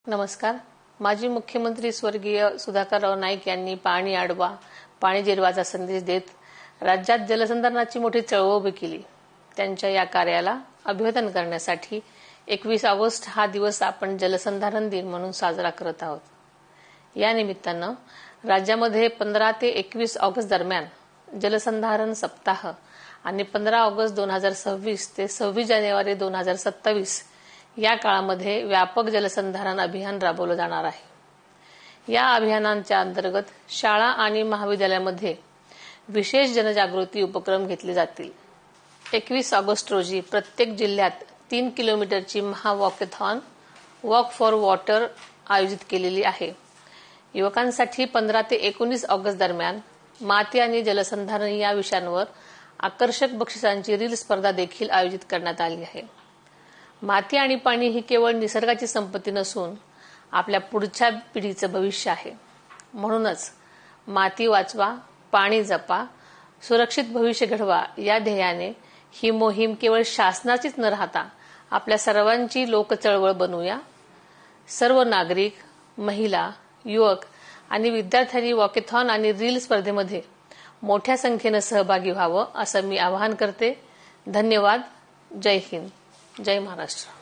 नमस्कार. माजी मुख्यमंत्री स्वर्गीय सुधाकरराव नाईक यांनी पाणी अडवा, पाणी जिरवाचा संदेश देत राज्यात जलसंधारणाची मोठी चळवळ उभी केली. त्यांच्या या कार्याला अभिवादन करण्यासाठी 21 ऑगस्ट हा दिवस आपण जलसंधारण दिन म्हणून साजरा करत आहोत. या निमित्तानं राज्यामध्ये 15 ते 21 ऑगस्ट दरम्यान जलसंधारण सप्ताह आणि 15 ऑगस्ट 2026 ते 26 जानेवारी 2027 या काळामध्ये व्यापक जलसंधारण अभियान राबवलं जाणार आहे. या अभियानांच्या अंतर्गत शाळा आणि महाविद्यालयामध्ये विशेष जनजागृती उपक्रम घेतले जातील. 21 ऑगस्ट रोजी प्रत्येक जिल्ह्यात 3 किलोमीटरची महावॉकॅथॉन वॉक फॉर वॉटर आयोजित केलेली आहे. युवकांसाठी 15 ते 19 ऑगस्ट दरम्यान माती आणि जलसंधारण या विषयांवर आकर्षक बक्षिसांची रील स्पर्धा देखील आयोजित करण्यात आली आहे. माती आणि पाणी ही केवळ निसर्गाची संपत्ती नसून आपल्या पुढच्या पिढीचं भविष्य आहे. म्हणूनच माती वाचवा, पाणी जपा, सुरक्षित भविष्य घडवा या ध्येयाने ही मोहीम केवळ शासनाचीच न राहता आपल्या सर्वांची लोकचळवळ बनवूया. सर्व नागरिक, महिला, युवक आणि विद्यार्थ्यांनी वॉकॅथॉन आणि रील स्पर्धेमध्ये मोठ्या संख्येने सहभागी व्हावं असं मी आवाहन करते. धन्यवाद. जय हिंद. जय महाराष्ट्र.